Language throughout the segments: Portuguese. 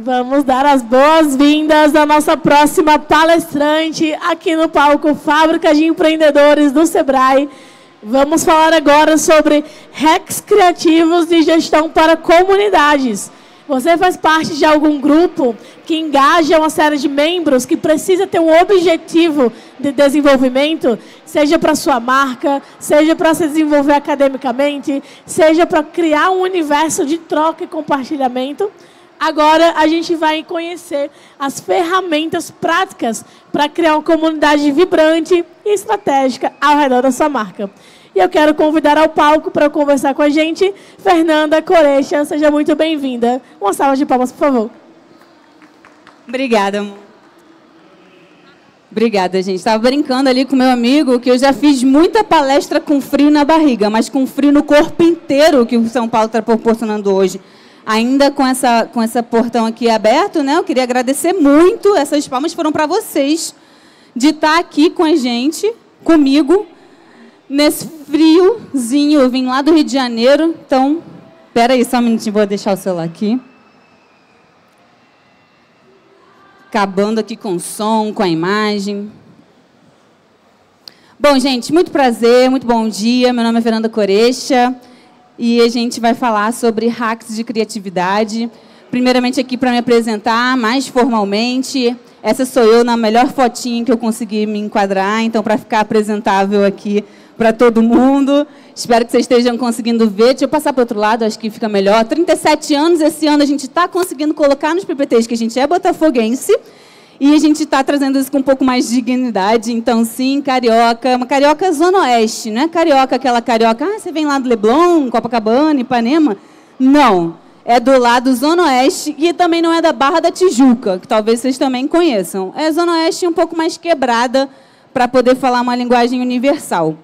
Vamos dar as boas-vindas à nossa próxima palestrante aqui no palco Fábrica de Empreendedores do Sebrae. Vamos falar agora sobre hacks criativos de gestão para comunidades. Você faz parte de algum grupo que engaja uma série de membros que precisa ter um objetivo de desenvolvimento, seja para sua marca, seja para se desenvolver academicamente, seja para criar um universo de troca e compartilhamento. Agora a gente vai conhecer as ferramentas práticas para criar uma comunidade vibrante e estratégica ao redor da sua marca. E eu quero convidar ao palco para conversar com a gente, Fernanda Corecha. Seja muito bem-vinda. Uma salva de palmas, por favor. Obrigada, amor. Obrigada, gente. Estava brincando ali com meu amigo que eu já fiz muita palestra com frio na barriga, mas com frio no corpo inteiro que o São Paulo está proporcionando hoje. Ainda com essa portão aqui aberto, né? Eu queria agradecer muito. Essas palmas foram para vocês de estar aqui com a gente, comigo, nesse friozinho. Eu vim lá do Rio de Janeiro. Então, espera aí só um minutinho, vou deixar o celular aqui. Acabando aqui com o som, com a imagem. Bom, gente, muito prazer, muito bom dia. Meu nome é Fernanda Corecha. E a gente vai falar sobre hacks de criatividade. Primeiramente aqui para me apresentar mais formalmente. Essa sou eu na melhor fotinha que eu consegui me enquadrar, então para ficar apresentável aqui para todo mundo. Espero que vocês estejam conseguindo ver. Deixa eu passar para o outro lado, acho que fica melhor. 37 anos, esse ano a gente está conseguindo colocar nos PPTs que a gente é botafoguense. E a gente está trazendo isso com um pouco mais de dignidade. Então, sim, carioca. Uma carioca zona oeste, não é carioca, aquela carioca... Ah, você vem lá do Leblon, Copacabana, Ipanema? Não. É do lado zona oeste e também não é da Barra da Tijuca, que talvez vocês também conheçam. É zona oeste um pouco mais quebrada para poder falar uma linguagem universal.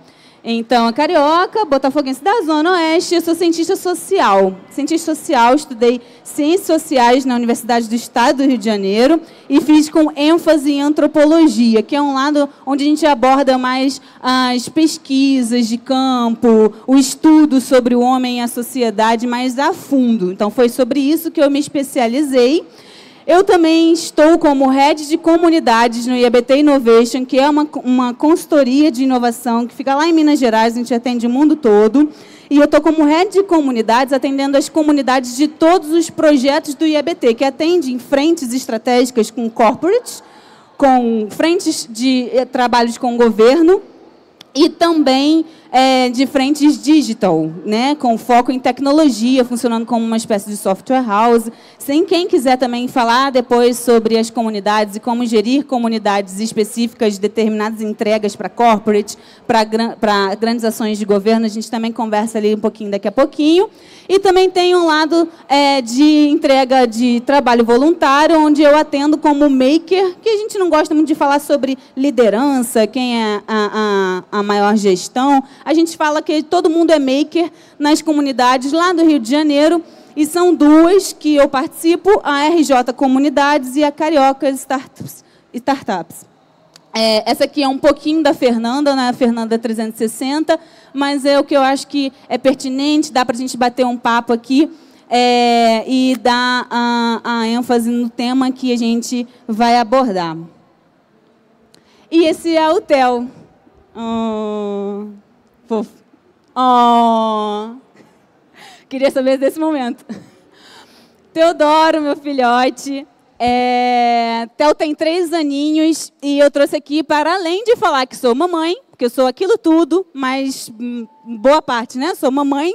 Então, a carioca, botafoguense da Zona Oeste, eu sou cientista social. Cientista social, estudei ciências sociais na Universidade do Estado do Rio de Janeiro e fiz com ênfase em antropologia, que é um lado onde a gente aborda mais as pesquisas de campo, o estudo sobre o homem e a sociedade mais a fundo. Então, foi sobre isso que eu me especializei. Eu também estou como Head de Comunidades no IABT Innovation, que é uma consultoria de inovação que fica lá em Minas Gerais, a gente atende o mundo todo. E eu estou como Head de Comunidades, atendendo as comunidades de todos os projetos do IABT, que atende em frentes estratégicas com corporates, com frentes de trabalhos com o governo e também de frentes digital, né, com foco em tecnologia, funcionando como uma espécie de software house. Sem quem quiser também falar depois sobre as comunidades e como gerir comunidades específicas de determinadas entregas para corporate, para grandes ações de governo, a gente também conversa ali um pouquinho daqui a pouquinho. E também tem um lado de entrega de trabalho voluntário, onde eu atendo como maker, que a gente não gosta muito de falar sobre liderança, quem é a maior gestão. A gente fala que todo mundo é maker nas comunidades lá do Rio de Janeiro, e são duas que eu participo, a RJ Comunidades e a Carioca Startups. Essa aqui é um pouquinho da Fernanda, né? A Fernanda 360, mas é o que eu acho que é pertinente, dá para a gente bater um papo aqui e dar a ênfase no tema que a gente vai abordar. E esse é o Theo. Fofo. Queria saber desse momento. Teodoro, meu filhote. Theo tem 3 aninhos e eu trouxe aqui para, além de falar que sou mamãe, porque eu sou aquilo tudo, mas boa parte, né? Sou mamãe.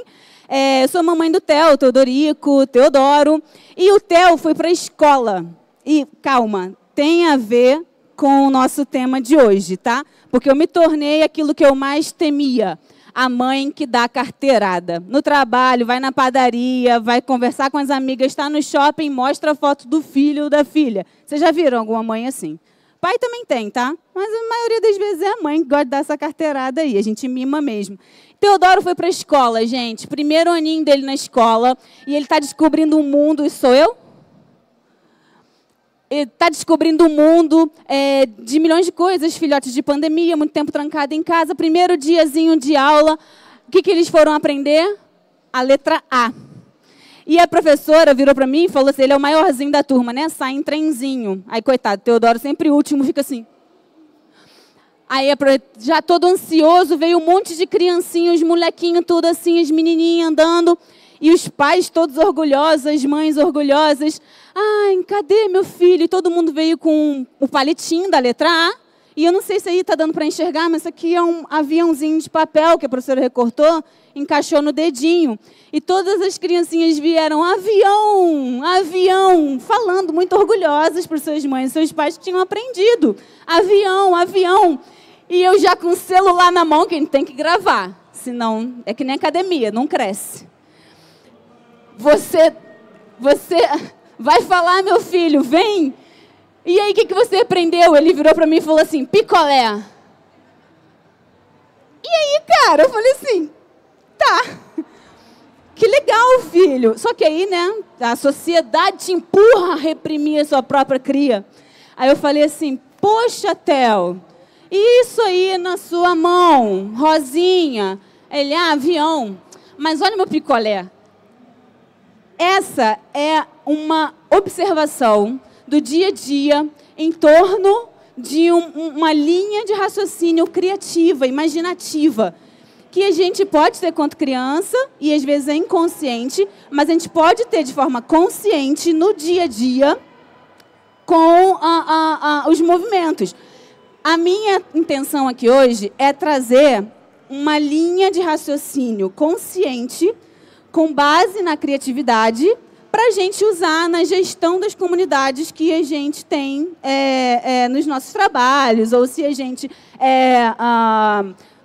Sou mamãe do Theo, Teodorico, Teodoro. E o Theo foi para a escola. E, calma, tem a ver com o nosso tema de hoje, tá? Porque eu me tornei aquilo que eu mais temia. A mãe que dá carteirada. No trabalho, vai na padaria, vai conversar com as amigas, está no shopping, mostra a foto do filho ou da filha. Vocês já viram alguma mãe assim? Pai também tem, tá? Mas a maioria das vezes é a mãe que gosta de dar essa carteirada aí. A gente mima mesmo. Teodoro foi para a escola, gente. Primeiro aninho dele na escola. E ele está descobrindo um mundo. Isso sou eu? Está descobrindo um mundo de milhões de coisas, filhotes de pandemia, muito tempo trancado em casa. Primeiro diazinho de aula, o que eles foram aprender? A letra A. E a professora virou para mim e falou assim, ele é o maiorzinho da turma, né? Sai em trenzinho. Aí, coitado, Teodoro sempre último, fica assim. Aí, já todo ansioso, veio um monte de criancinhos, molequinhos, tudo assim, as menininhas andando. E os pais todos orgulhosos, as mães orgulhosas. Ai, cadê meu filho? E todo mundo veio com o palitinho da letra A. E eu não sei se aí está dando para enxergar, mas isso aqui é um aviãozinho de papel que a professora recortou, encaixou no dedinho. E todas as criancinhas vieram, avião, avião, falando muito orgulhosas para suas mães, seus pais que tinham aprendido. Avião, avião. E eu já com o celular na mão, que a gente tem que gravar. Senão, é que nem academia, não cresce. Você vai falar, meu filho, vem. E aí, o que você aprendeu? Ele virou para mim e falou assim, picolé. E aí, cara, eu falei assim, tá. Que legal, filho. Só que aí, né, a sociedade te empurra a reprimir a sua própria cria. Aí eu falei assim, poxa, Theo, isso aí na sua mão, rosinha. Ele, avião. Mas olha meu picolé. Essa é uma observação do dia a dia em torno de uma linha de raciocínio criativa, imaginativa, que a gente pode ter quanto criança, e às vezes é inconsciente, mas a gente pode ter de forma consciente no dia a dia com os movimentos. A minha intenção aqui hoje é trazer uma linha de raciocínio consciente, com base na criatividade, para a gente usar na gestão das comunidades que a gente tem nos nossos trabalhos, ou se a gente é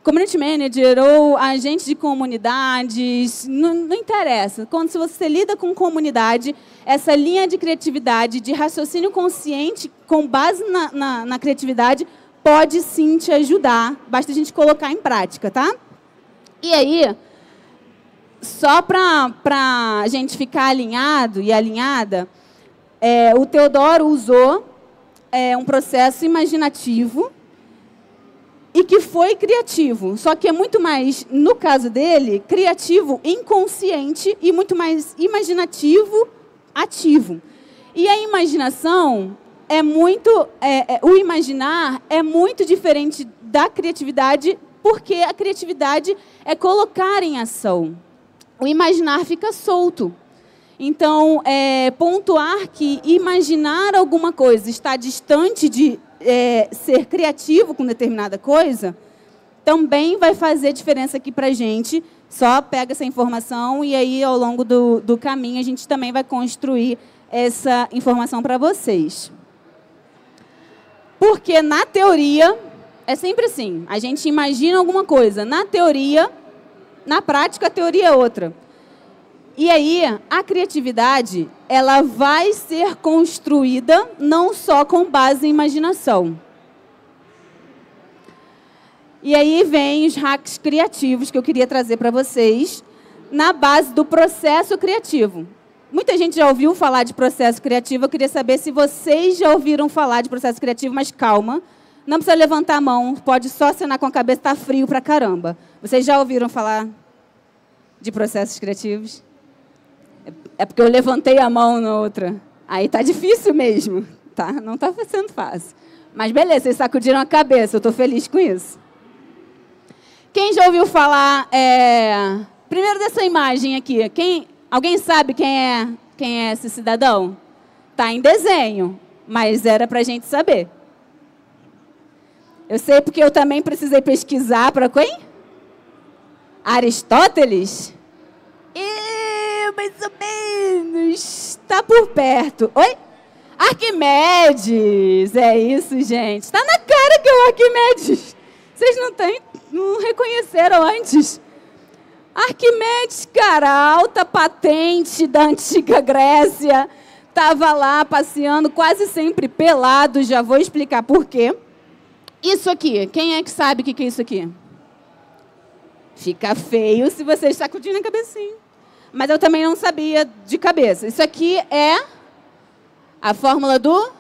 community manager ou agente de comunidades, não interessa. Se você lida com comunidade, essa linha de criatividade, de raciocínio consciente, com base na criatividade, pode sim te ajudar. Basta a gente colocar em prática, tá? E aí, só para a gente ficar alinhado e alinhada, o Teodoro usou um processo imaginativo e que foi criativo. Só que é muito mais, no caso dele, criativo inconsciente e muito mais imaginativo ativo. E a imaginação o imaginar é muito diferente da criatividade, porque a criatividade é colocar em ação. O imaginar fica solto. Então, pontuar que imaginar alguma coisa está distante de ser criativo com determinada coisa, também vai fazer diferença aqui para a gente. Só pega essa informação e aí, ao longo do caminho, a gente também vai construir essa informação para vocês. Porque, na teoria, é sempre assim. A gente imagina alguma coisa. Na teoria, na prática, a teoria é outra. E aí, a criatividade, ela vai ser construída não só com base em imaginação. E aí vem os hacks criativos que eu queria trazer para vocês na base do processo criativo. Muita gente já ouviu falar de processo criativo. Eu queria saber se vocês já ouviram falar de processo criativo, mas calma. Não precisa levantar a mão, pode só acenar com a cabeça, está frio pra caramba. Vocês já ouviram falar de processos criativos? É porque eu levantei a mão na outra. Aí tá difícil mesmo, tá? Não tá sendo fácil. Mas beleza, vocês sacudiram a cabeça, eu estou feliz com isso. Quem já ouviu falar... Primeiro dessa imagem aqui, alguém sabe quem é esse cidadão? Tá em desenho, mas era pra gente saber. Eu sei porque eu também precisei pesquisar para quem? Aristóteles? Mais ou menos. Está por perto. Oi? Arquimedes. É isso, gente. Está na cara que é o Arquimedes. Vocês não reconheceram antes? Arquimedes, cara, alta patente da antiga Grécia. Estava lá passeando, quase sempre pelado. Já vou explicar por quê. Isso aqui, quem é que sabe o que é isso aqui? Fica feio se vocês sacudirem a cabecinha. Mas eu também não sabia de cabeça. Isso aqui é a fórmula do...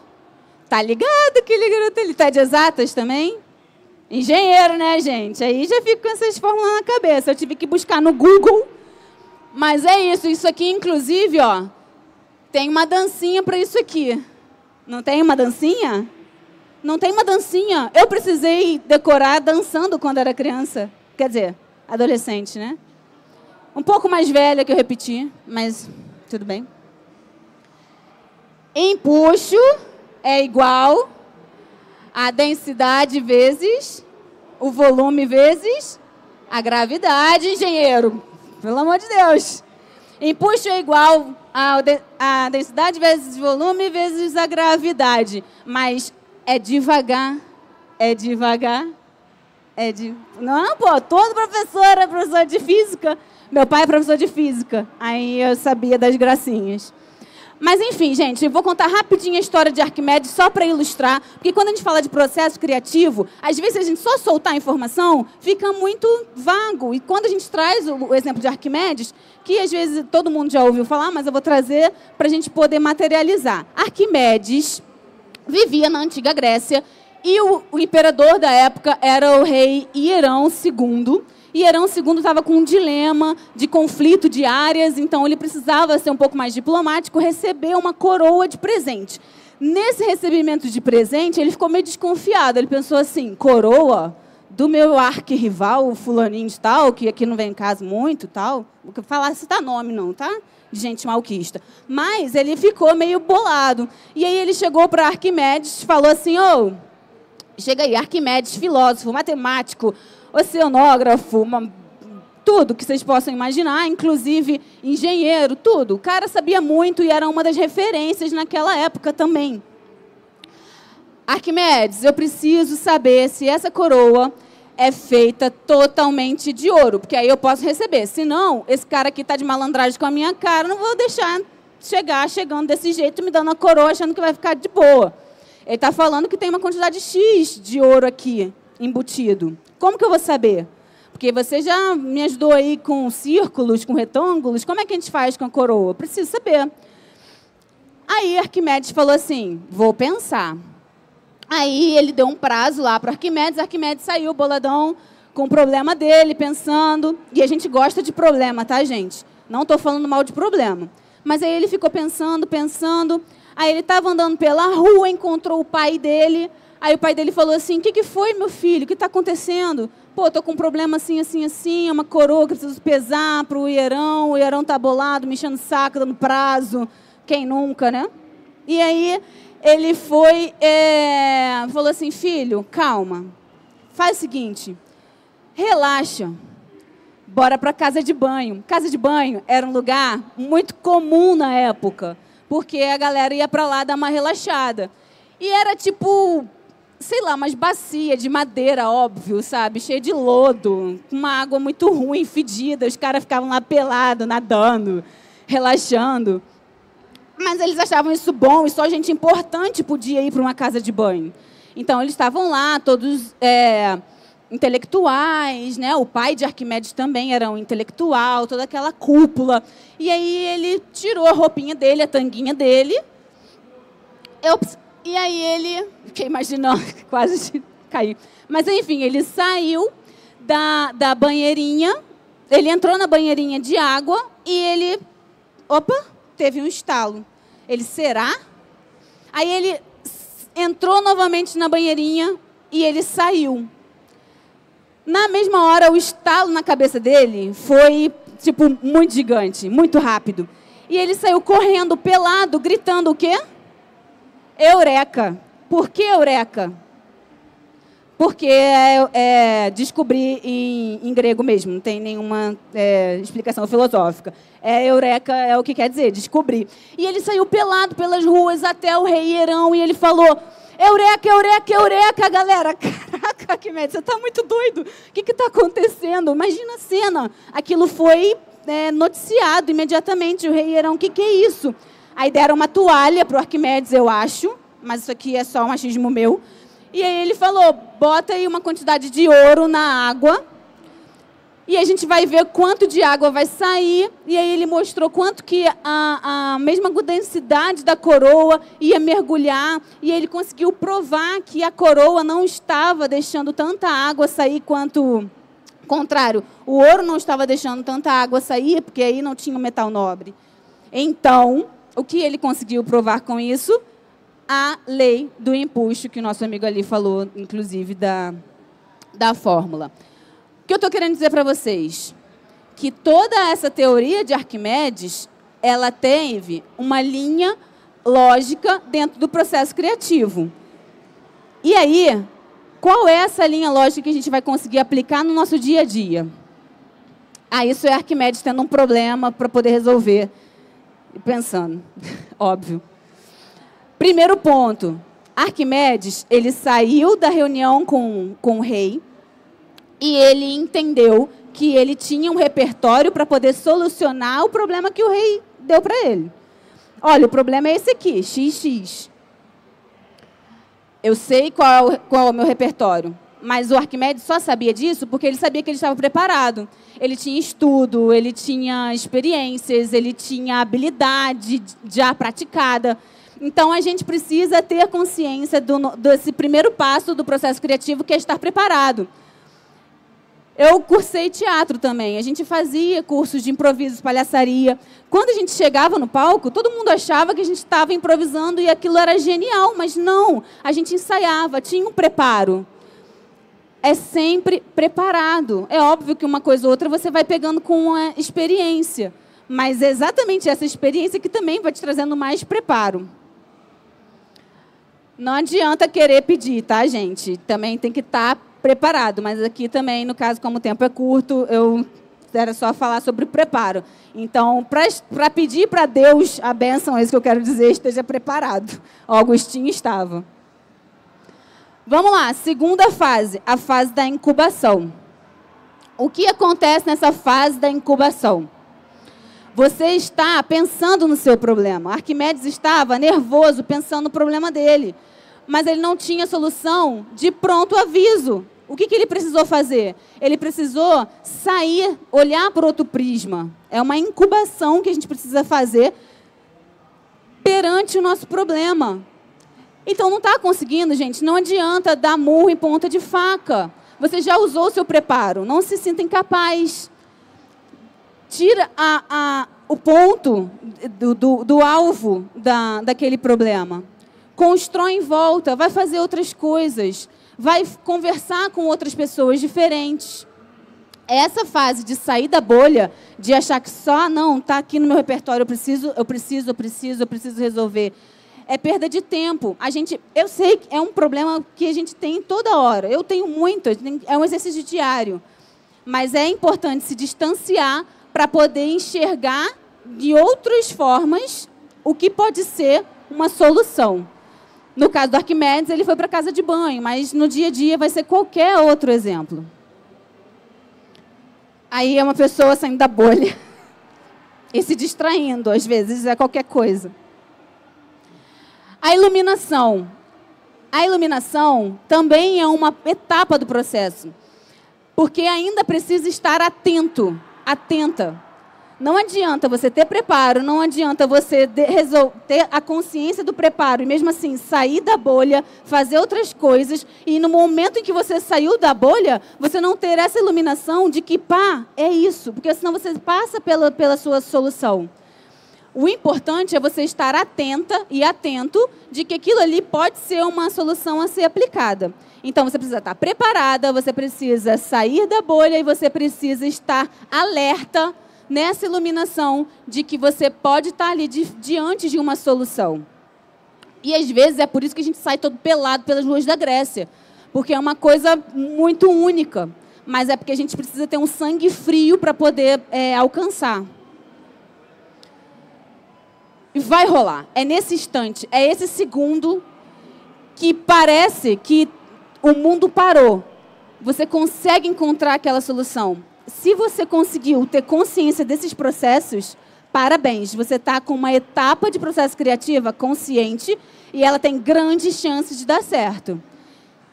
Tá ligado? Aquele garoto, ele tá de exatas também? Engenheiro, né, gente? Aí já fico com essas fórmulas na cabeça. Eu tive que buscar no Google Mas é isso. Isso aqui, inclusive, ó, tem uma dancinha para isso aqui. Não tem uma dancinha? Não tem uma dancinha. Eu precisei decorar dançando quando era criança. Quer dizer, adolescente, né? Um pouco mais velha que eu repeti, mas tudo bem. Empuxo é igual a densidade vezes o volume vezes a gravidade, engenheiro. Pelo amor de Deus. Empuxo é igual a densidade vezes volume vezes a gravidade. Mas é devagar, é devagar, Não, pô, todo professor é professor de física. Meu pai é professor de física. Aí eu sabia das gracinhas. Mas, enfim, gente, eu vou contar rapidinho a história de Arquimedes só para ilustrar, porque quando a gente fala de processo criativo, às vezes a gente só soltar a informação fica muito vago. E quando a gente traz o exemplo de Arquimedes, que às vezes todo mundo já ouviu falar, mas eu vou trazer para a gente poder materializar. Arquimedes vivia na antiga Grécia e o imperador da época era o rei Hierão II. E Hierão II estava com um dilema de conflito de áreas, então ele precisava ser um pouco mais diplomático, receber uma coroa de presente. Nesse recebimento de presente, ele ficou meio desconfiado. Ele pensou assim, coroa do meu arquirrival, o fulaninho de tal, que aqui não vem em casa muito, tal. Vou falar citar nome não, tá? De gente malquista. Mas ele ficou meio bolado. E aí ele chegou para Arquimedes e falou assim, chega aí, Arquimedes, filósofo, matemático, oceanógrafo, tudo que vocês possam imaginar, inclusive engenheiro, tudo. O cara sabia muito e era uma das referências naquela época também. Arquimedes, eu preciso saber se essa coroa é feita totalmente de ouro, porque aí eu posso receber. Senão, esse cara aqui está de malandragem com a minha cara, não vou deixar chegando desse jeito, me dando a coroa, achando que vai ficar de boa. Ele está falando que tem uma quantidade X de ouro aqui embutido. Como que eu vou saber? Porque você já me ajudou aí com círculos, com retângulos. Como é que a gente faz com a coroa? Eu preciso saber. Aí Arquimedes falou assim, vou pensar. Aí ele deu um prazo lá para Arquimedes. Arquimedes saiu boladão com o problema dele, pensando. E a gente gosta de problema, tá, gente? Não estou falando mal de problema. Mas aí ele ficou pensando. Aí ele estava andando pela rua, encontrou o pai dele. Aí o pai dele falou assim, o que foi, meu filho? O que está acontecendo? Pô, estou com um problema assim, é uma coroa que eu preciso pesar para o Hierão está bolado, me enchendo o saco, dando prazo. Quem nunca, né? E aí ele falou assim, filho, calma, faz o seguinte, relaxa, bora para casa de banho. Casa de banho era um lugar muito comum na época, porque a galera ia para lá dar uma relaxada. E era tipo, sei lá, umas bacias de madeira, óbvio, sabe? Cheia de lodo, com uma água muito ruim, fedida. Os caras ficavam lá pelados, nadando, relaxando. Mas eles achavam isso bom e só gente importante podia ir para uma casa de banho. Então, eles estavam lá, todos intelectuais, né? O pai de Arquimedes também era um intelectual, toda aquela cúpula. E aí ele tirou a roupinha dele, a tanguinha dele. E aí ele... Fiquei imaginando, quase caí. Mas, enfim, ele saiu da banheirinha, ele entrou na banheirinha de água e ele... Opa, teve um estalo. Ele, será? Aí ele entrou novamente na banheirinha e ele saiu. Na mesma hora, o estalo na cabeça dele foi, tipo, muito gigante, muito rápido. E ele saiu correndo, pelado, gritando o quê? Eureka. Por que eureka? Porque descobrir em grego mesmo, não tem nenhuma explicação filosófica. Eureka é o que quer dizer, descobrir. E ele saiu pelado pelas ruas até o rei Hierão e ele falou, eureka, eureka, eureka, galera. Caraca, Arquimedes, você está muito doido. O que está acontecendo? Imagina a cena. Aquilo foi noticiado imediatamente. O rei Hierão, o que é isso? Aí deram uma toalha para o Arquimedes, eu acho, mas isso aqui é só um achismo meu. E aí ele falou, bota aí uma quantidade de ouro na água e a gente vai ver quanto de água vai sair. E aí ele mostrou quanto que a mesma densidade da coroa ia mergulhar. E ele conseguiu provar que a coroa não estava deixando tanta água sair quanto contrário, o ouro não estava deixando tanta água sair, porque aí não tinha o metal nobre. Então, o que ele conseguiu provar com isso? A lei do empuxo, que o nosso amigo ali falou, inclusive, da fórmula. O que eu estou querendo dizer para vocês? Que toda essa teoria de Arquimedes, ela teve uma linha lógica dentro do processo criativo. E aí, qual é essa linha lógica que a gente vai conseguir aplicar no nosso dia a dia? Isso é Arquimedes tendo um problema para poder resolver. Pensando, óbvio. Primeiro ponto, Arquimedes, ele saiu da reunião com o rei e ele entendeu que ele tinha um repertório para poder solucionar o problema que o rei deu para ele. Olha, o problema é esse aqui, XX. Eu sei qual é o meu repertório, mas o Arquimedes só sabia disso porque ele sabia que ele estava preparado. Ele tinha estudo, ele tinha experiências, ele tinha habilidade já praticada. Então, a gente precisa ter consciência desse primeiro passo do processo criativo, que é estar preparado. Eu cursei teatro também. A gente fazia cursos de improviso, palhaçaria. Quando a gente chegava no palco, todo mundo achava que a gente estava improvisando e aquilo era genial, mas não. A gente ensaiava, tinha um preparo. É sempre preparado. É óbvio que uma coisa ou outra você vai pegando com a experiência, mas é exatamente essa experiência que também vai te trazendo mais preparo. Não adianta querer pedir, tá, gente? Também tem que estar preparado, mas aqui também, no caso, como o tempo é curto, era só falar sobre o preparo. Então, para pedir para Deus a bênção, é isso que eu quero dizer, esteja preparado. O Agostinho estava. Vamos lá, segunda fase, a fase da incubação. O que acontece nessa fase da incubação? Você está pensando no seu problema. Arquimedes estava nervoso pensando no problema dele, mas ele não tinha solução de pronto aviso. O que ele precisou fazer? Ele precisou sair, olhar por outro prisma. É uma incubação que a gente precisa fazer perante o nosso problema. Então, não está conseguindo, gente? Não adianta dar murro em ponta de faca. Você já usou o seu preparo. Não se sinta incapaz. Tira o ponto do alvo daquele problema. Constrói em volta. Vai fazer outras coisas. Vai conversar com outras pessoas diferentes. Essa fase de sair da bolha, de achar que só, não, está aqui no meu repertório, eu preciso resolver. É perda de tempo. Eu sei que é um problema que a gente tem toda hora. Eu tenho muito, é um exercício diário. Mas é importante se distanciar para poder enxergar de outras formas o que pode ser uma solução. No caso do Arquimedes, ele foi para a casa de banho, mas no dia a dia vai ser qualquer outro exemplo. Aí é uma pessoa saindo da bolha e se distraindo, às vezes, é qualquer coisa. A iluminação. A iluminação também é uma etapa do processo, porque ainda precisa estar atento, atenta. Não adianta você ter preparo, não adianta você ter a consciência do preparo e mesmo assim sair da bolha, fazer outras coisas e no momento em que você saiu da bolha, você não ter essa iluminação de que, pá, é isso, porque senão você passa pela sua solução. O importante é você estar atenta e atento de que aquilo ali pode ser uma solução a ser aplicada. Então, você precisa estar preparada, você precisa sair da bolha e você precisa estar alerta nessa iluminação de que você pode estar ali diante de uma solução. E, às vezes, é por isso que a gente sai todo pelado pelas ruas da Grécia, porque é uma coisa muito única, mas é porque a gente precisa ter um sangue frio para poder alcançar. E vai rolar. É nesse instante, é esse segundo que parece que o mundo parou. Você consegue encontrar aquela solução. Se você conseguiu ter consciência desses processos, parabéns. Você está com uma etapa de processo criativo consciente e ela tem grandes chances de dar certo.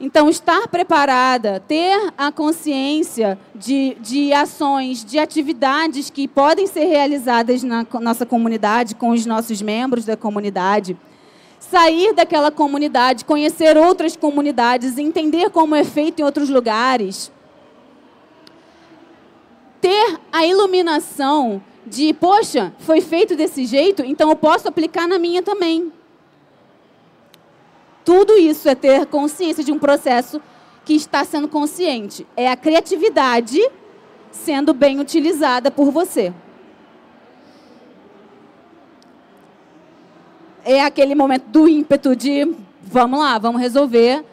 Então, estar preparada, ter a consciência de ações, de atividades que podem ser realizadas na nossa comunidade, com os nossos membros da comunidade, sair daquela comunidade, conhecer outras comunidades, entender como é feito em outros lugares. ter a iluminação de, poxa, foi feito desse jeito, então eu posso aplicar na minha também. Tudo isso é ter consciência de um processo que está sendo consciente. É a criatividade sendo bem utilizada por você. É aquele momento do ímpeto de, vamos lá, vamos resolver.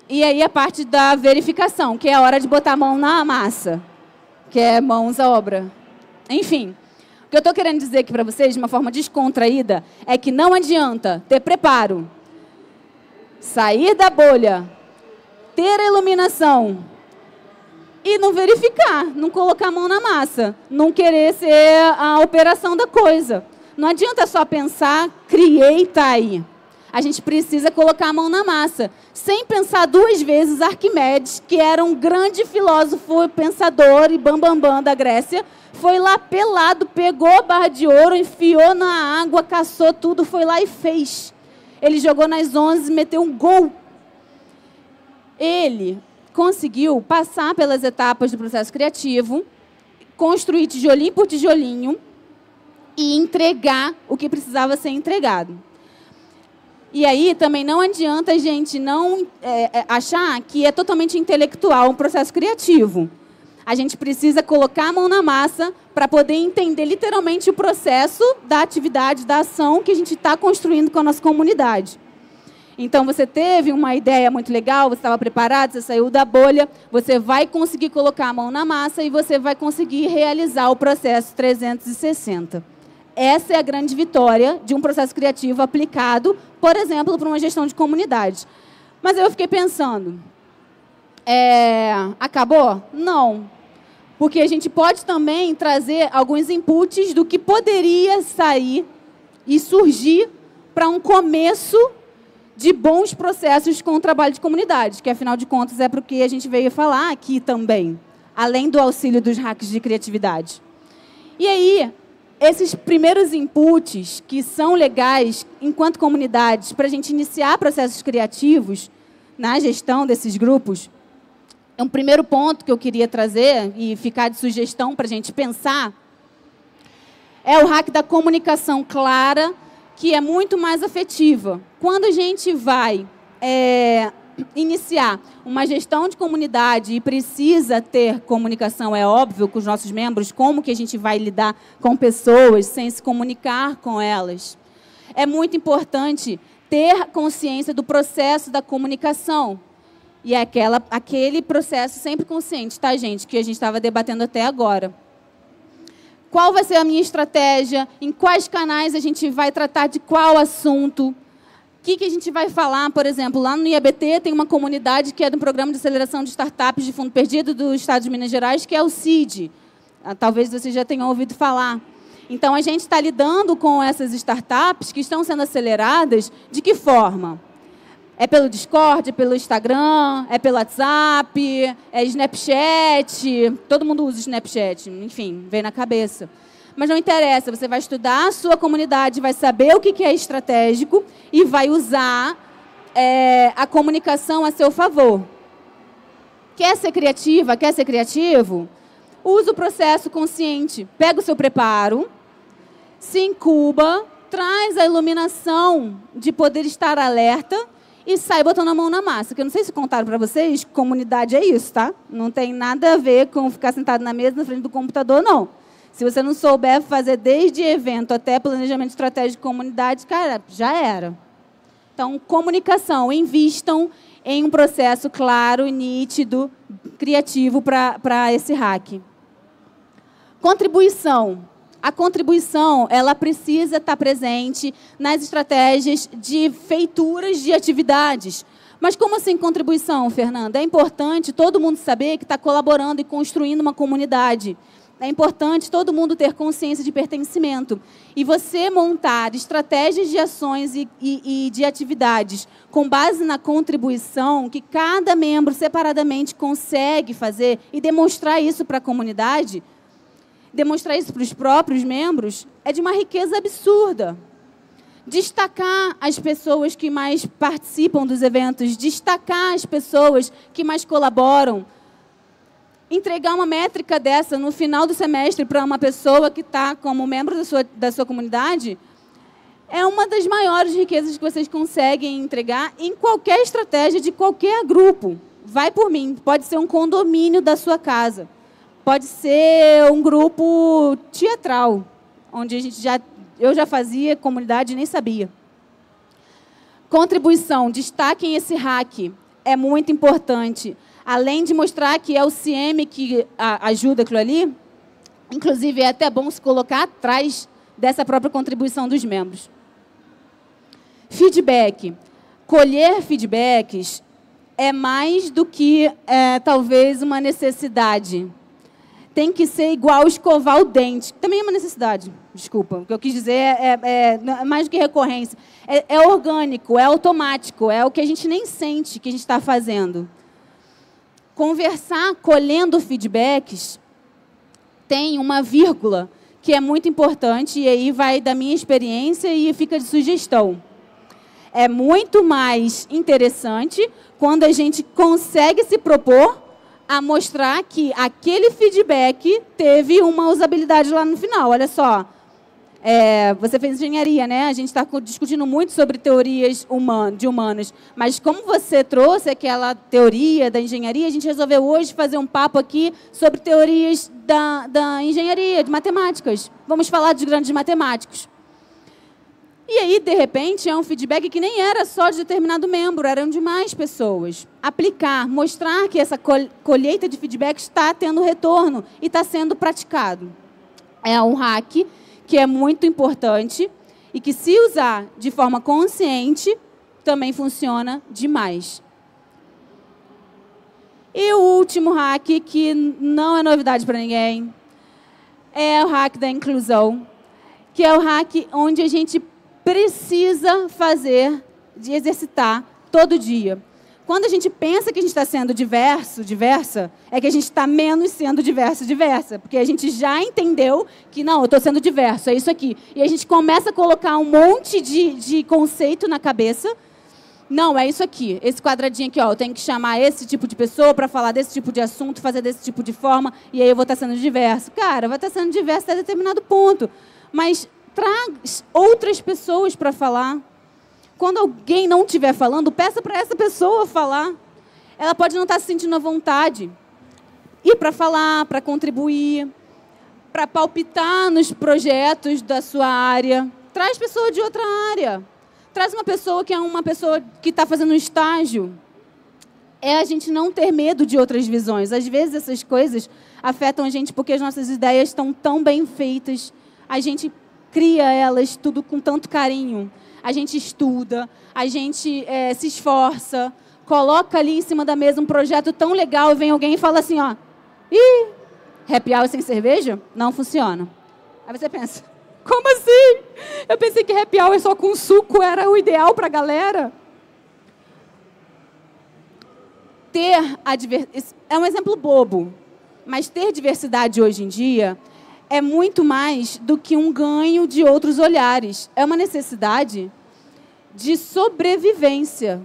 E aí a parte da verificação, que é a hora de botar a mão na massa, que é mãos à obra. Enfim, o que eu estou querendo dizer aqui para vocês, de uma forma descontraída, é que não adianta ter preparo, sair da bolha, ter a iluminação e não verificar, não colocar a mão na massa, não querer ser a operação da coisa. Não adianta só pensar, criei e está aí. A gente precisa colocar a mão na massa. Sem pensar duas vezes, Arquimedes, que era um grande filósofo, pensador e bambambam da Grécia, foi lá pelado, pegou a barra de ouro, enfiou na água, caçou tudo, foi lá e fez. Ele jogou nas 11 e meteu um gol. Ele conseguiu passar pelas etapas do processo criativo, construir tijolinho por tijolinho e entregar o que precisava ser entregado. E aí também não adianta a gente não achar que é totalmente intelectual um processo criativo. A gente precisa colocar a mão na massa para poder entender literalmente o processo da atividade, da ação que a gente está construindo com a nossa comunidade. Então, você teve uma ideia muito legal, você estava preparado, você saiu da bolha, você vai conseguir colocar a mão na massa e você vai conseguir realizar o processo 360. Essa é a grande vitória de um processo criativo aplicado, por exemplo, para uma gestão de comunidade. Mas eu fiquei pensando, acabou? Não. Porque a gente pode também trazer alguns inputs do que poderia sair e surgir para um começo de bons processos com o trabalho de comunidade, que, afinal de contas, é para o que a gente veio falar aqui também, além do auxílio dos hacks de criatividade. E aí, esses primeiros inputs, que são legais, enquanto comunidades, para a gente iniciar processos criativos na gestão desses grupos, um primeiro ponto que eu queria trazer e ficar de sugestão para a gente pensar é o hack da comunicação clara, que é muito mais afetiva. Quando a gente vai iniciar uma gestão de comunidade e precisa ter comunicação, é óbvio, com os nossos membros, como que a gente vai lidar com pessoas sem se comunicar com elas. É muito importante ter consciência do processo da comunicação. E é aquele processo sempre consciente, tá, gente? Que a gente estava debatendo até agora. Qual vai ser a minha estratégia? Em quais canais a gente vai tratar de qual assunto? O que a gente vai falar, por exemplo, lá no IABT tem uma comunidade que é do Programa de Aceleração de Startups de Fundo Perdido do Estado de Minas Gerais, que é o CID. Talvez vocês já tenham ouvido falar. Então, a gente está lidando com essas startups que estão sendo aceleradas de que forma? É pelo Discord, é pelo Instagram, é pelo WhatsApp, é Snapchat. Todo mundo usa Snapchat, enfim, vem na cabeça. Mas não interessa, você vai estudar a sua comunidade, vai saber o que é estratégico e vai usar a comunicação a seu favor. Quer ser criativa, quer ser criativo? Usa o processo consciente. Pega o seu preparo, se incuba, traz a iluminação de poder estar alerta e sai botando a mão na massa. Que eu não sei se contaram para vocês, comunidade é isso, tá? Não tem nada a ver com ficar sentado na mesa, na frente do computador, não. Se você não souber fazer desde evento até planejamento estratégico de comunidade, cara, já era. Então, comunicação, invistam em um processo claro, nítido, criativo para esse hack. Contribuição. A contribuição, ela precisa estar presente nas estratégias de feituras de atividades. Mas como assim contribuição, Fernanda? É importante todo mundo saber que está colaborando e construindo uma comunidade. É importante todo mundo ter consciência de pertencimento. E você montar estratégias de ações e de atividades com base na contribuição que cada membro separadamente consegue fazer e demonstrar isso para a comunidade, demonstrar isso para os próprios membros, é de uma riqueza absurda. Destacar as pessoas que mais participam dos eventos, destacar as pessoas que mais colaboram, entregar uma métrica dessa no final do semestre para uma pessoa que está como membro da sua comunidade é uma das maiores riquezas que vocês conseguem entregar em qualquer estratégia de qualquer grupo. Vai por mim. Pode ser um condomínio da sua casa. Pode ser um grupo teatral, onde eu já fazia comunidade e nem sabia. Contribuição. Destaquem esse hack. É muito importante. Além de mostrar que é o CM que ajuda aquilo ali, inclusive é até bom se colocar atrás dessa própria contribuição dos membros. Feedback. Colher feedbacks é mais do que, talvez, uma necessidade. Tem que ser igual escovar o dente. Também é uma necessidade, desculpa. O que eu quis dizer é mais do que recorrência. É orgânico, é automático, é o que a gente nem sente que a gente está fazendo. Conversar colhendo feedbacks tem uma vírgula que é muito importante, e aí vai da minha experiência e fica de sugestão. É muito mais interessante quando a gente consegue se propor a mostrar que aquele feedback teve uma usabilidade lá no final. Olha só, você fez engenharia, né? A gente está discutindo muito sobre teorias de humanas, mas como você trouxe aquela teoria da engenharia, a gente resolveu hoje fazer um papo aqui sobre teorias da engenharia, de matemáticas. Vamos falar dos grandes matemáticos. E aí, de repente, é um feedback que nem era só de determinado membro, eram de mais pessoas. Aplicar, mostrar que essa colheita de feedback está tendo retorno e está sendo praticado. É um hack que é muito importante e que, se usar de forma consciente, também funciona demais. E o último hack, que não é novidade para ninguém, é o hack da inclusão, que é o hack onde a gente precisa de exercitar todo dia. Quando a gente pensa que a gente está sendo diversa, é que a gente está menos sendo diversa, porque a gente já entendeu que, não, eu estou sendo diverso, é isso aqui. E a gente começa a colocar um monte de conceito na cabeça. Não, é isso aqui, esse quadradinho aqui, ó, eu tenho que chamar esse tipo de pessoa para falar desse tipo de assunto, fazer desse tipo de forma, e aí eu vou estar sendo diverso. Cara, vai estar sendo diverso até determinado ponto, mas traz outras pessoas para falar. Quando alguém não estiver falando, peça para essa pessoa falar. Ela pode não estar se sentindo à vontade. E para falar, para contribuir, para palpitar nos projetos da sua área. Traz pessoa de outra área. Traz uma pessoa que é uma pessoa que está fazendo um estágio. É a gente não ter medo de outras visões. Às vezes essas coisas afetam a gente porque as nossas ideias estão tão bem feitas. A gente cria elas tudo com tanto carinho. A gente estuda, a gente se esforça, coloca ali em cima da mesa um projeto tão legal e vem alguém e fala assim, ó, ih, happy hour sem cerveja? Não funciona. Aí você pensa, como assim? Eu pensei que happy hour só com suco era o ideal para a galera. É um exemplo bobo, mas ter diversidade hoje em dia é muito mais do que um ganho de outros olhares. É uma necessidade de sobrevivência.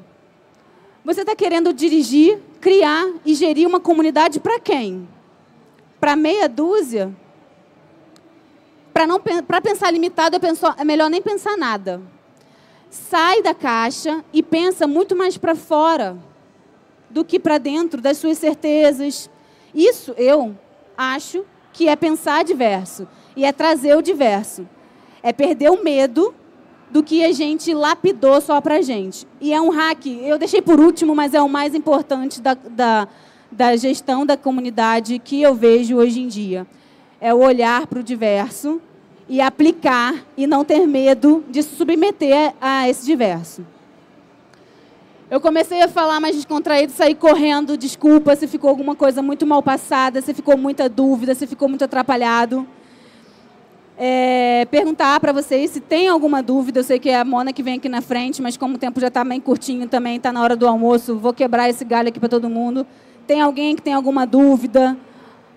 Você está querendo dirigir, criar e gerir uma comunidade para quem? Para meia dúzia? Para pensar limitado, é melhor nem pensar nada. Sai da caixa e pensa muito mais para fora do que para dentro das suas certezas. Isso eu acho que é pensar diverso e é trazer o diverso. É perder o medo do que a gente lapidou só para a gente. E é um hack, eu deixei por último, mas é o mais importante da gestão da comunidade que eu vejo hoje em dia. É o olhar para o diverso e aplicar e não ter medo de se submeter a esse diverso. Eu comecei a falar mais descontraído, saí correndo, desculpa se ficou alguma coisa muito mal passada, se ficou muita dúvida, se ficou muito atrapalhado. Perguntar para vocês se tem alguma dúvida. Eu sei que é a Mona que vem aqui na frente, mas como o tempo já está bem curtinho também, está na hora do almoço, vou quebrar esse galho aqui para todo mundo. Tem alguém que tem alguma dúvida,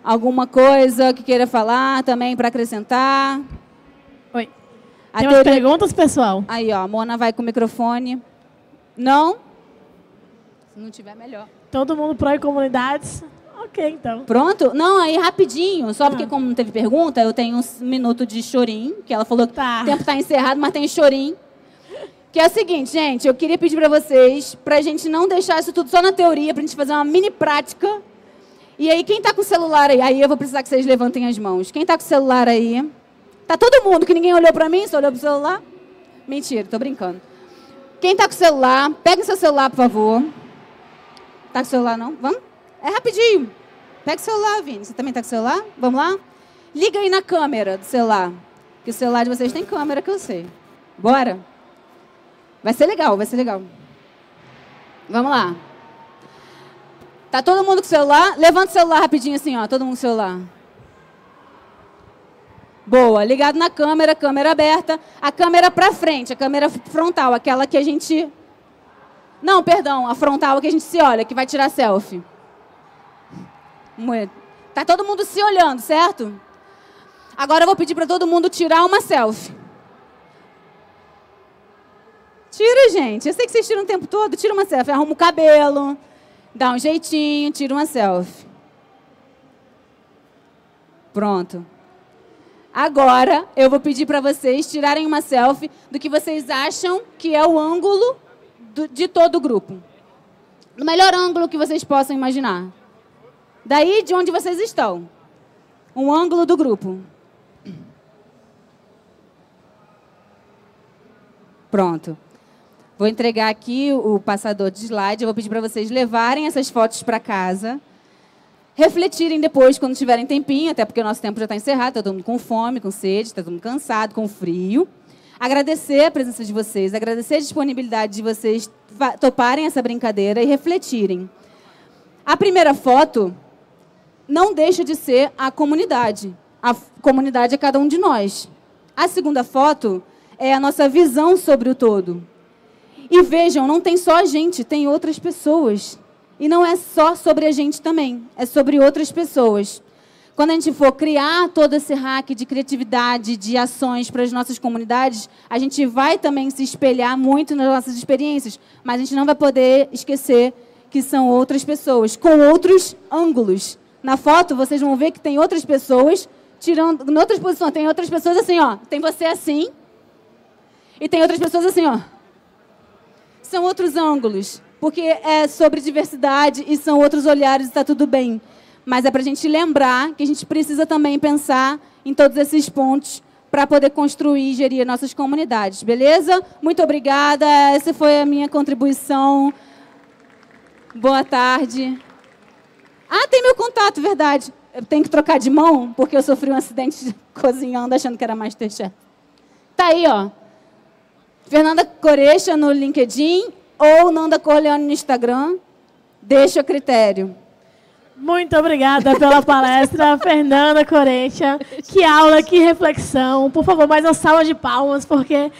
alguma coisa que queira falar também para acrescentar? Oi. Tem umas perguntas, pessoal? Aí, ó, a Mona vai com o microfone. Não? Se não tiver, melhor. Todo mundo pró e comunidades? Ok, então. Pronto? Não, aí rapidinho, só porque como não teve pergunta, eu tenho um minuto de chorinho, que ela falou que o tempo está encerrado, mas tem chorinho. Que é o seguinte, gente, eu queria pedir para vocês, para a gente não deixar isso tudo só na teoria, para a gente fazer uma mini prática. E aí, quem está com o celular aí? Aí eu vou precisar que vocês levantem as mãos. Quem está com o celular aí? Tá todo mundo, que ninguém olhou para mim, só olhou para o celular? Mentira, tô brincando. Quem está com o celular, pegue seu celular, por favor. Tá com o celular, não? Vamos? É rapidinho. Pega o celular, Vini. Você também está com o celular? Vamos lá? Liga aí na câmera do celular. Que o celular de vocês tem câmera, que eu sei. Bora? Vai ser legal, vai ser legal. Vamos lá. Tá todo mundo com o celular? Levanta o celular rapidinho assim, ó. Todo mundo com o celular. Boa. Ligado na câmera, câmera aberta. A câmera pra frente, a câmera frontal, aquela que a gente... Não, perdão, a frontal que a gente se olha, que vai tirar selfie. Tá todo mundo se olhando, certo? Agora eu vou pedir para todo mundo tirar uma selfie. Tira, gente. Eu sei que vocês tiram o tempo todo. Tira uma selfie. Arruma o cabelo. Dá um jeitinho. Tira uma selfie. Pronto. Agora, eu vou pedir para vocês tirarem uma selfie do que vocês acham que é o ângulo de todo o grupo. O melhor ângulo que vocês possam imaginar. Daí, de onde vocês estão. Um ângulo do grupo. Pronto. Vou entregar aqui o passador de slide. Eu vou pedir para vocês levarem essas fotos para casa. Refletirem depois, quando tiverem tempinho, até porque o nosso tempo já está encerrado. Está todo mundo com fome, com sede, está todo mundo cansado, com frio. Agradecer a presença de vocês, agradecer a disponibilidade de vocês toparem essa brincadeira e refletirem. A primeira foto não deixa de ser a comunidade. A comunidade é cada um de nós. A segunda foto é a nossa visão sobre o todo. E vejam, não tem só a gente, tem outras pessoas. E não é só sobre a gente também, é sobre outras pessoas. Quando a gente for criar todo esse hack de criatividade, de ações para as nossas comunidades, a gente vai também se espelhar muito nas nossas experiências, mas a gente não vai poder esquecer que são outras pessoas, com outros ângulos. Na foto, vocês vão ver que tem outras pessoas, tirando, em outras posições, tem outras pessoas assim, ó. Tem você assim, e tem outras pessoas assim, ó. São outros ângulos, porque é sobre diversidade e são outros olhares e está tudo bem. Mas é para a gente lembrar que a gente precisa também pensar em todos esses pontos para poder construir e gerir nossas comunidades, beleza? Muito obrigada, essa foi a minha contribuição. Boa tarde. Ah, tem meu contato, verdade. Eu tenho que trocar de mão, porque eu sofri um acidente cozinhando, achando que era MasterChef. Tá aí, ó. Fernanda Corecha no LinkedIn ou Nanda Corleone no Instagram. Deixa a critério. Muito obrigada pela palestra, Fernanda Corecha. Que aula, que reflexão. Por favor, mais uma salva de palmas, porque